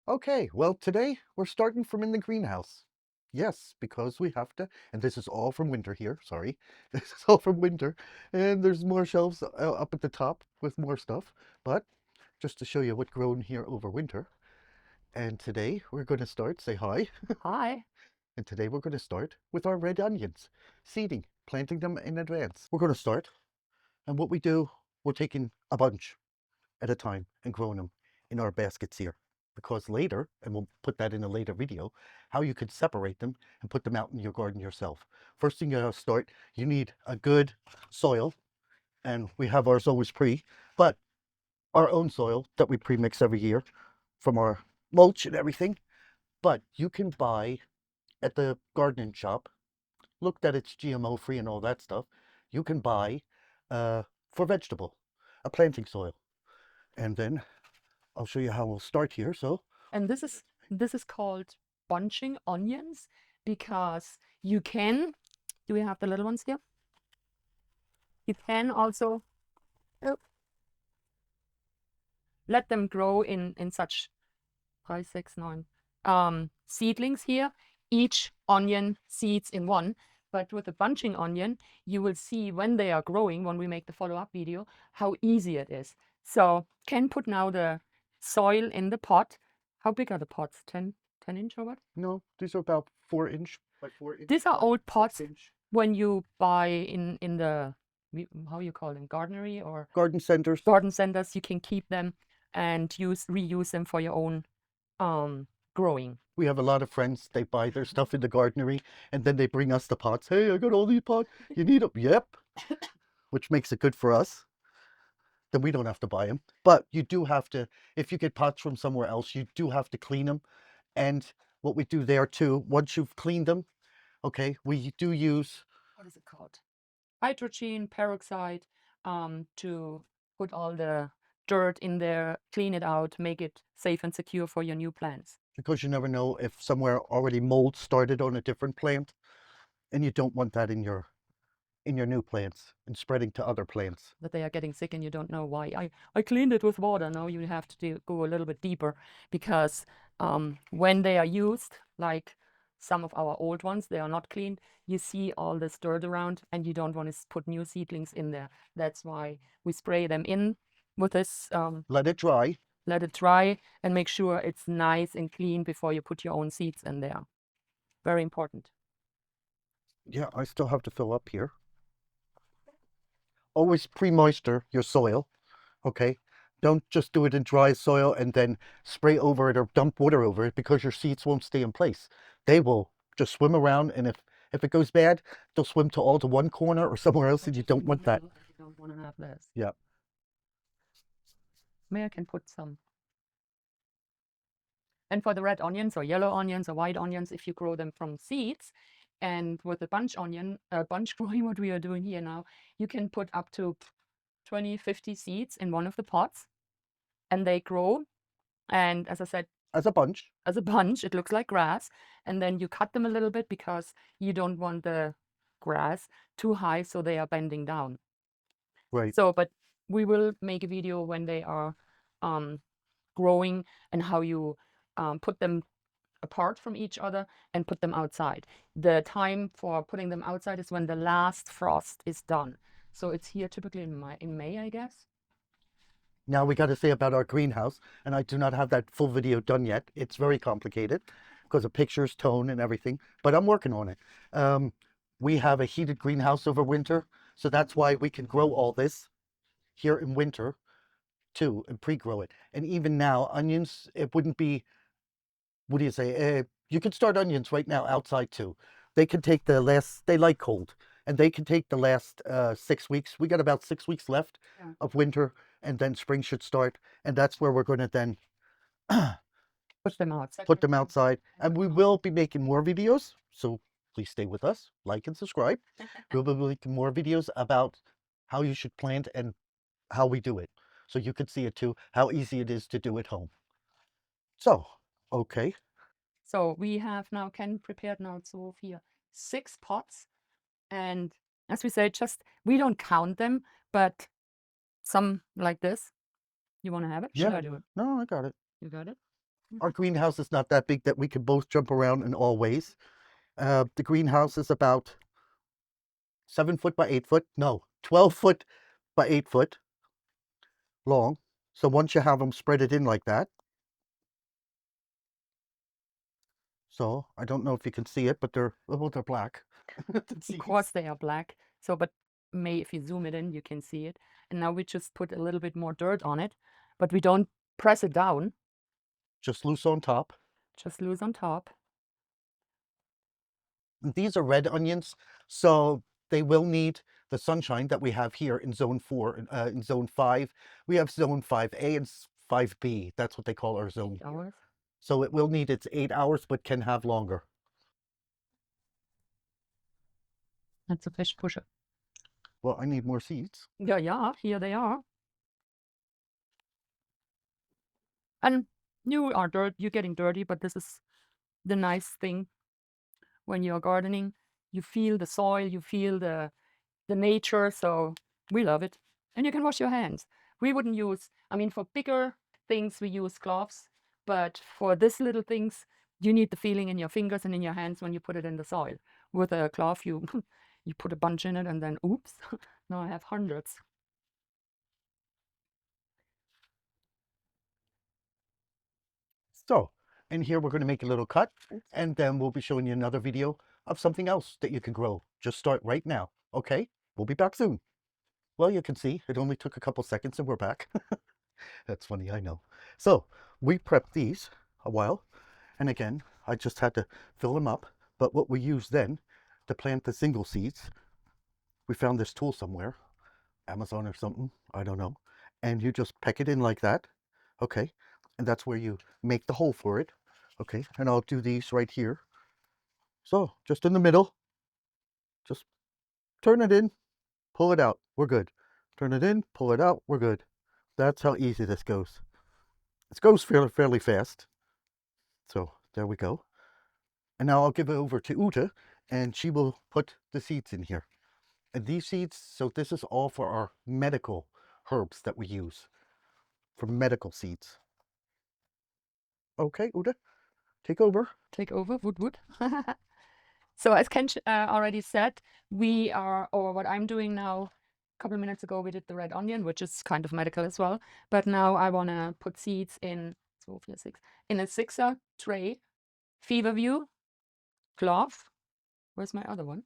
Okay, well, today we're starting from in the greenhouse. Yes, because we have to, and this is all from winter here, sorry. This is all from winter, and there's more shelves up at the top with more stuff, but just to show you what grown here over winter. And today we're going to start, say hi, Hi. and today we're going to start with our red onions, seeding, planting them in advance. We're going to start, and what we do, we're taking a bunch at a time and growing them in our baskets here. Because later, and we'll put that in a later video, how you could separate them and put them out in your garden yourself. First thing you gotta start, you need a good soil, and we have ours always but our own soil that we pre-mix every year from our mulch and everything. But you can buy at the gardening shop, look that it's GMO free and all that stuff, you can buy for vegetable, a planting soil. And then I'll show you how we'll start here. So And this is called bunching onions because you can, do we have the little ones here? You can also oh, let them grow in such 5, 6, 9 seedlings here, each onion seeds in one. But with the bunching onion, you will see when they are growing, when we make the follow-up video, how easy it is. So can put now the soil in the pot. How big are the pots? 10 inch or what? no, these are about 4 inch by 4 inch These are by old six pots inch. when you buy in the, how you call them, gardenery or Garden centers. garden centers. You can keep them and reuse them for your own growing. We have a lot of friends. They buy their stuff in the gardenery and then they bring us the pots. Hey, I got all these pots. You need them? Yep. Which makes it good for us. Then we don't have to buy them. But you do have to, if you get pots from somewhere else, you do have to clean them. And what we do there too, once you've cleaned them, okay, we do use, What is it called? Hydrogen peroxide to put all the dirt in there, clean it out, make it safe and secure for your new plants. because you never know if somewhere already mold started on a different plant, and you don't want that in your new plants and spreading to other plants. That they are getting sick and you don't know why. I cleaned it with water. No, you have to go a little bit deeper because when they are used, like some of our old ones, they are not cleaned. You see all this dirt around and you don't want to put new seedlings in there. That's why we spray them in with this, Let it dry. let it dry and make sure it's nice and clean before you put your own seeds in there. Very important. Yeah, I still have to fill up here. Always pre-moisture your soil, okay? Don't just do it in dry soil and then spray over it or dump water over it because your seeds won't stay in place. They will just swim around, and if it goes bad, they'll swim to all to one corner or somewhere else, and you don't want that. You don't want to have this. Yeah. Maybe I can put some. And for the red onions or yellow onions or white onions, if you grow them from seeds, and with the bunch growing, what we are doing here now, you can put up to 20, 50 seeds in one of the pots and they grow. And as I said, As a bunch. as a bunch, it looks like grass. And then you cut them a little bit because you don't want the grass too high so they are bending down. Right. So, but we will make a video when they are growing and how you put them apart from each other and put them outside. The time for putting them outside is when the last frost is done. So it's here typically in May, I guess. Now we got to say about our greenhouse, and I do not have that full video done yet. It's very complicated because of pictures, tone, and everything, but I'm working on it. We have a heated greenhouse over winter, so that's why we can grow all this here in winter too and pre-grow it. And even now, onions, it wouldn't be, what do you say? You could start onions right now outside too. They can take the last, they like cold, and they can take the last 6 weeks. We got about 6 weeks left of winter, and then spring should start. And that's where we're going to then Push them out. put them outside. And we will be making more videos. So please stay with us, like and subscribe. We'll be making more videos about how you should plant and how we do it. So you can see it too, how easy it is to do at home. So, okay. So we have now Ken prepared now so here 6 pots. And as we said, just we don't count them, but some like this. You want to have it? Should Yeah. I do it? No, I got it. You got it? Our greenhouse is not that big that we can both jump around in all ways. The greenhouse is about 7 foot by 8 foot. No, 12 foot by 8 foot long. So once you have them spread it in like that. So I don't know if you can see it, but they're black. Of course they are black. So, but if you zoom it in, you can see it. And now we just put a little bit more dirt on it, but we don't press it down. Just loose on top. Just loose on top. These are red onions, so they will need the sunshine that we have here in zone 4. In zone 5, we have zone 5A and 5B. That's what they call our zone. 8 hours. So it will need its 8 hours, but can have longer. That's a fish pusher. Well, I need more seeds. Yeah, here they are. And you're getting dirty, but this is the nice thing when you're gardening. You feel the soil, you feel the nature, so we love it. And you can wash your hands. We wouldn't use, for bigger things we use gloves, but for this little things, you need the feeling in your fingers and in your hands when you put it in the soil. With a glove, you you put a bunch in it and then oops, now I have hundreds. So, in here we're going to make a little cut, and then we'll be showing you another video of something else that you can grow. Just start right now, okay? We'll be back soon. Well, you can see it only took a couple seconds and we're back. That's funny, I know. So, we prepped these a while, and again, I just had to fill them up. But what we used then to plant the single seeds, we found this tool somewhere, Amazon or something, I don't know. And you just peck it in like that, okay? And that's where you make the hole for it, okay? And I'll do these right here. So, just in the middle, just turn it in, pull it out, we're good. Turn it in, pull it out, we're good. That's how easy this goes. It goes fairly fast. So, there we go. And now I'll give it over to Ute, and she will put the seeds in here. And these seeds, so this is all for our medical herbs that we use, for medical seeds. Okay, Ute, take over. Take over, wood. So as Ken already said, what I'm doing now, a couple of minutes ago, we did the red onion, which is kind of medical as well. But now I want to put seeds in, in a 6er tray. Feverfew, Clove. Where's my other one?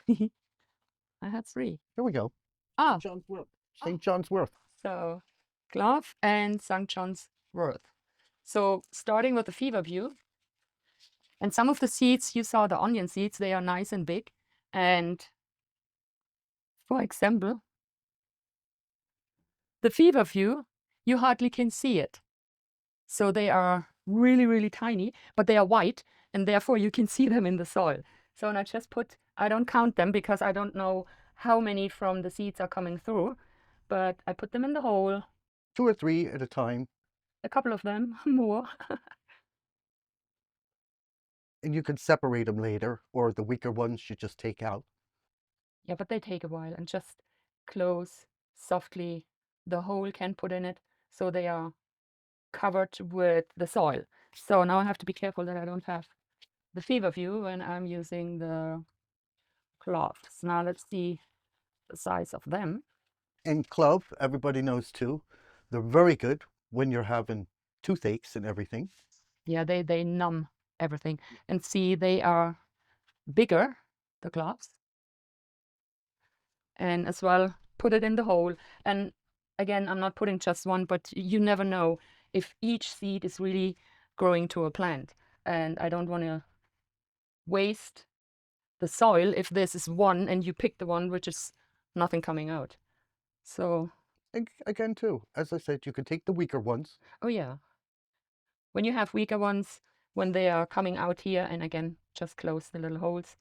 I had 3. Here we go. Ah. St. John's Wort. St. John's Wort. So Clove and St. John's Wort. So starting with the Feverfew. And some of the seeds, you saw the onion seeds, they are nice and big. And for example, the Feverfew, you hardly can see it. So they are really tiny, but they are white, and therefore you can see them in the soil. So and I don't count them because I don't know how many from the seeds are coming through, but I put them in the hole. 2 or 3 at a time. A couple of them, more. And you can separate them later, or the weaker ones you just take out. Yeah, but they take a while, and just close softly the hole can put in it so they are covered with the soil. So now I have to be careful that I don't have the Feverfew when I'm using the Cloves. Now let's see the size of them. And clove, everybody knows too. They're very good when you're having toothaches and everything. Yeah, they numb everything. And see, they are bigger, the Cloves. And as well, put it in the hole. And again, I'm not putting just one, but you never know if each seed is really growing to a plant. And I don't want to waste the soil if this is one and you pick the one which is nothing coming out. So again too, as I said, you can take the weaker ones. Oh yeah, when you have weaker ones, when they are coming out here, and again just close the little holes,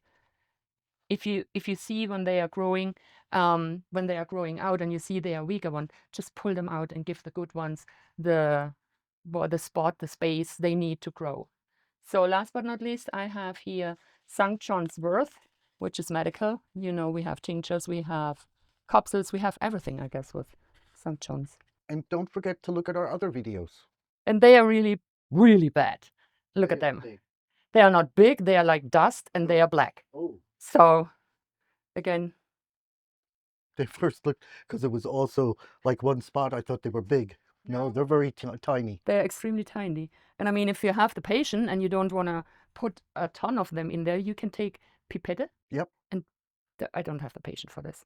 if you see when they are growing out and you see they are weaker one, just pull them out and give the good ones the space they need to grow. So last but not least, I have here St. John's Wort, which is medical. We have tinctures, we have capsules, we have everything, I guess, with St. John's. And don't forget to look at our other videos. And they are really really bad. Look at them. They are not big, they are like dust and they are black. Oh. So again, They first looked, because it was also like one spot, I thought they were big. No, they're very tiny. they're extremely tiny. And I mean, if you have the patience and you don't want to put a ton of them in there, you can take pipette. Yep. And I don't have the patience for this.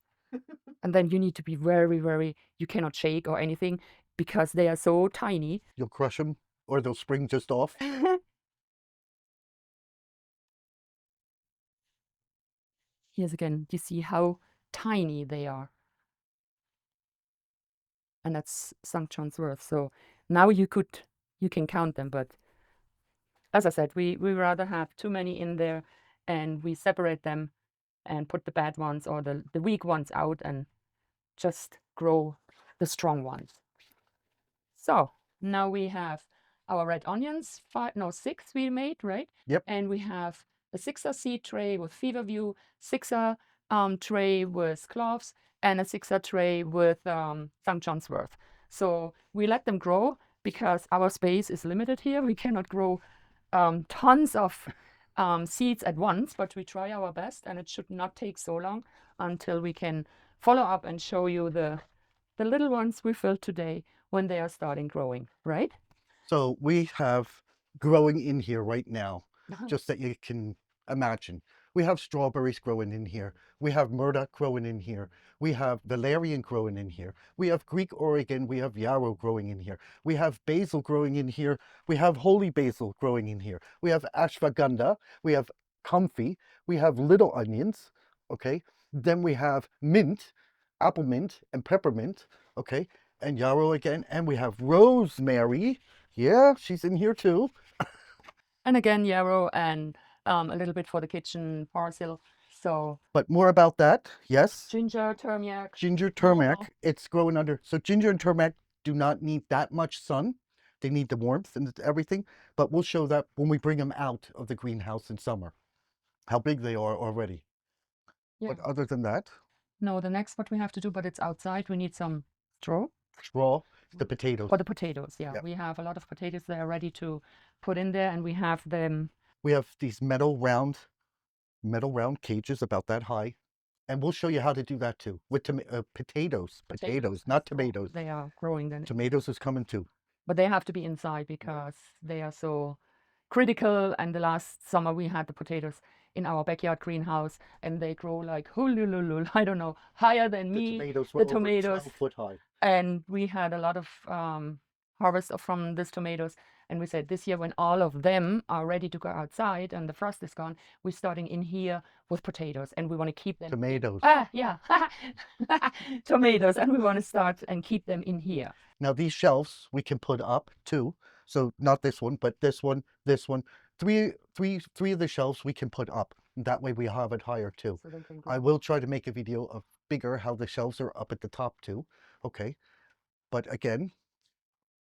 And then you need to be very, very, you cannot shake or anything because they are so tiny. You'll crush them or they'll spring just off. Here's again, you see how tiny they are. And that's St. John's Wort. So now you can count them, but as I said, we rather have too many in there and we separate them and put the bad ones or the weak ones out and just grow the strong ones. So now we have our red onions, 6 we made, right? Yep. And we have a 6er seed tray with Feverfew, 6er tray with Cloves, and a 6er tray with St. John's Wort. So we let them grow because our space is limited here. We cannot grow tons of seeds at once, but we try our best, and it should not take so long until we can follow up and show you the little ones we filled today when they are starting growing, right? So we have growing in here right now, just that you can imagine. We have strawberries growing in here. We have murdoch growing in here. We have valerian growing in here. We have Greek Oregon. We have yarrow growing in here. We have basil growing in here. We have holy basil growing in here. We have ashwagandha. We have comfrey. We have little onions. Okay. Then we have mint, apple mint, and peppermint. Okay. And yarrow again. And we have rosemary. Yeah, she's in here too. And again, yarrow and a little bit for the kitchen parsley. So, but more about that. Yes. Ginger, turmeric. Ginger, turmeric. It's growing under. So ginger and turmeric do not need that much sun. They need the warmth and everything. But we'll show that when we bring them out of the greenhouse in summer, how big they are already. Yeah. But other than that. No, the next what we have to do, but it's outside. We need some straw. Straw. The potatoes. For the potatoes, yeah. Yep. We have a lot of potatoes that are ready to put in there, and we have them. We have these metal round cages about that high, and we'll show you how to do that too with potatoes, not tomatoes. They are growing then. Tomatoes is coming too. But they have to be inside because they are so critical. And the last summer we had the potatoes in our backyard greenhouse, and they grow like hulululul, I don't know, higher than me. The tomatoes 12 foot high. And we had a lot of harvest from these tomatoes. And we said this year, when all of them are ready to go outside and the frost is gone, we're starting in here with potatoes, and we want to keep them. Tomatoes. Yeah. Tomatoes, and we want to start and keep them in here. Now these shelves we can put up too. So not this one, but this one. Three of the shelves we can put up. That way we have it higher too. So I will try to make a video of bigger how the shelves are up at the top too. Okay. But again,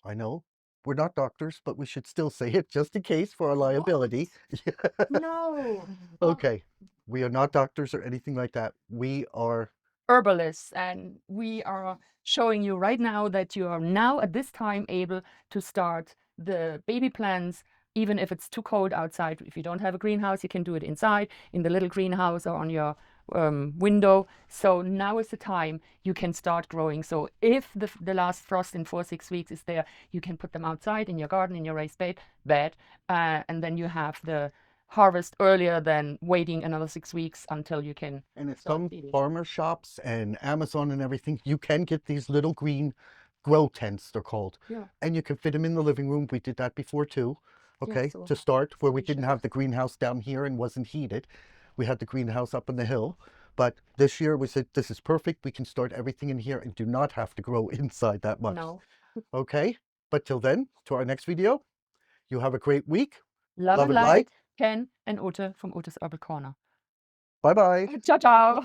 I know we're not doctors, but we should still say it just in case for our liability. No. Okay. We are not doctors or anything like that. We are herbalists, and we are showing you right now that you are now at this time able to start the baby plants, even if it's too cold outside. If you don't have a greenhouse, you can do it inside in the little greenhouse or on your window. So now is the time you can start growing. So if the last frost in 4-6 weeks is there, you can put them outside in your garden, in your raised bed, and then you have the harvest earlier than waiting another 6 weeks until you can. And at some farmer shops and Amazon and everything, you can get these little green grow tents, they're called. Yeah. And you can fit them in the living room. We did that before too. Okay, yeah, so to start, where we didn't have the greenhouse down here and wasn't heated. We had the greenhouse up on the hill. But this year we said, this is perfect. We can start everything in here and do not have to grow inside that much. No. Okay, but till then, to our next video, you have a great week. Love and light. Ken and Ute from Utes-Herbal-Corner. Bye-bye. Ciao, ciao.